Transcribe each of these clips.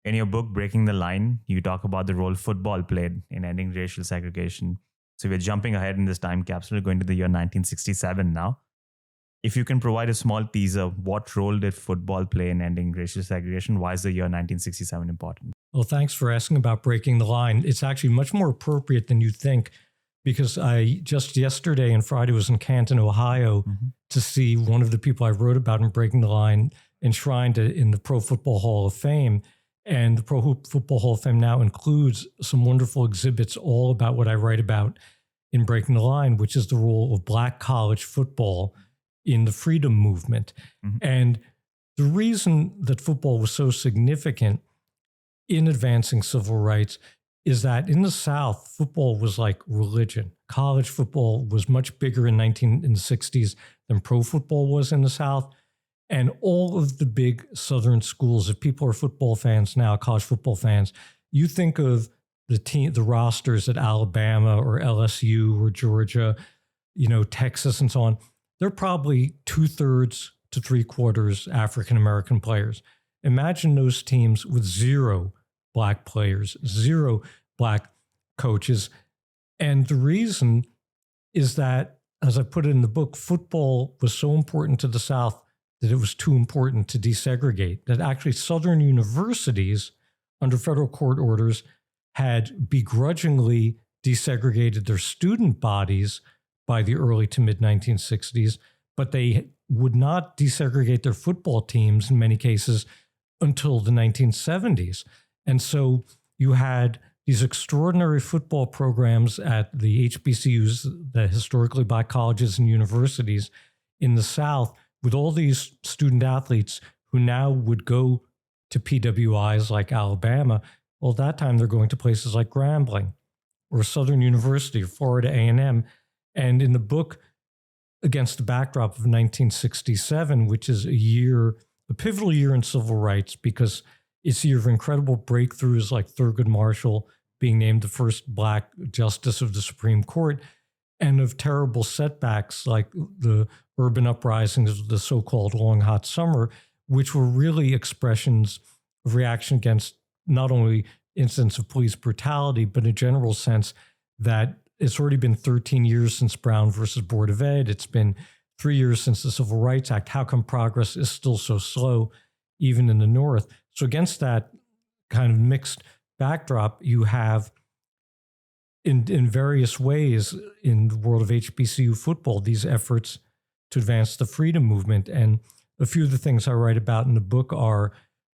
In your book, Breaking the Line, you talk about the role football played in ending racial segregation. So we're jumping ahead in this time capsule, going to the year 1967 now. If you can provide a small teaser, what role did football play in ending racial segregation? Why is the year 1967 important? Well, thanks for asking about Breaking the Line. It's actually much more appropriate than you think, because I just yesterday and Friday was in Canton, Ohio, to see one of the people I wrote about in Breaking the Line enshrined in the Pro Football Hall of Fame. And the Pro Football Hall of Fame now includes some wonderful exhibits all about what I write about in Breaking the Line, which is the role of Black college football in the freedom movement. And the reason that football was so significant in advancing civil rights is that in the South, football was like religion. College football was much bigger in the 60s than pro football was in the South. And all of the big Southern schools, if people are football fans now, college football fans, you think of the rosters at Alabama or LSU or Georgia, Texas and so on. They're probably 2/3 to 3/4 African-American players. Imagine those teams with 0 Black players, 0 Black coaches. And the reason is that, as I put it in the book, football was so important to the South that it was too important to desegregate, that actually Southern universities under federal court orders had begrudgingly desegregated their student bodies by the early to mid 1960s, but they would not desegregate their football teams in many cases until the 1970s. And so you had these extraordinary football programs at the HBCUs, the historically Black colleges and universities in the South, with all these student athletes who now would go to PWIs like Alabama. Well, at that time, they're going to places like Grambling or Southern University or Florida A&M. And in the book, against the backdrop of 1967, which is a pivotal year in civil rights, because it's a year of incredible breakthroughs like Thurgood Marshall being named the first Black justice of the Supreme Court, and of terrible setbacks like the urban uprisings of the so-called Long Hot Summer, which were really expressions of reaction against not only incidents of police brutality, but a general sense that it's already been 13 years since Brown versus Board of Ed. It's been 3 years since the Civil Rights Act. How come progress is still so slow, even in the North? So against that kind of mixed backdrop, you have in various ways in the world of HBCU football, these efforts to advance the freedom movement. And a few of the things I write about in the book are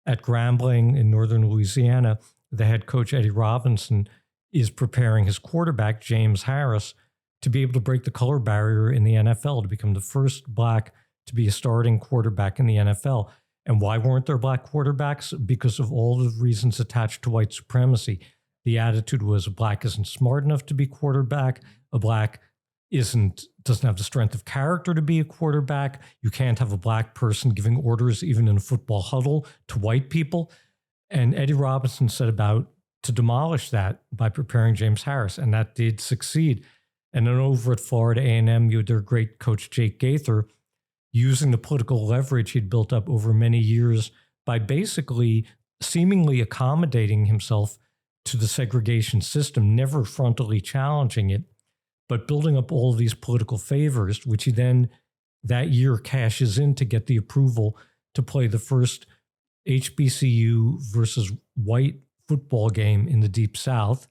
at Grambling in northern Louisiana, the head coach, Eddie Robinson, is preparing his quarterback, James Harris, to be able to break the color barrier in the NFL, to become the first Black to be a starting quarterback in the NFL. And why weren't there Black quarterbacks? Because of all the reasons attached to white supremacy. The attitude was a Black isn't smart enough to be quarterback. A Black doesn't have the strength of character to be a quarterback. You can't have a Black person giving orders, even in a football huddle, to white people. And Eddie Robinson set about to demolish that by preparing James Harris, and that did succeed. And then over at Florida A&M, you had their great coach, Jake Gaither, using the political leverage he'd built up over many years by basically seemingly accommodating himself to the segregation system, never frontally challenging it, but building up all of these political favors, which he then that year cashes in to get the approval to play the first HBCU versus white football game in the Deep South.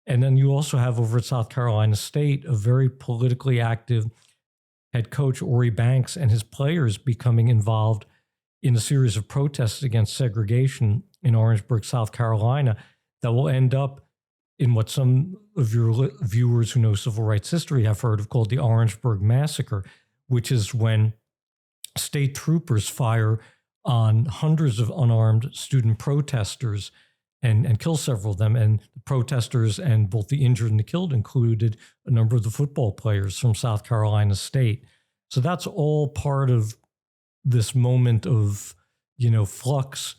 And then you also have over at South Carolina State a very politically active head coach, Ori Banks, and his players becoming involved in a series of protests against segregation in Orangeburg, South Carolina, that will end up in what some of your viewers who know civil rights history have heard of called the Orangeburg Massacre, which is when state troopers fire on hundreds of unarmed student protesters and kill several of them. And the protesters and both the injured and the killed included a number of the football players from South Carolina State. So that's all part of this moment of, flux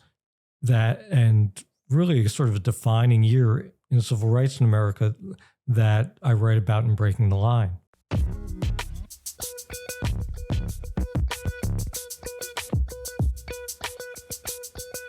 and really sort of a defining year in civil rights in America that I write about in Breaking the Line.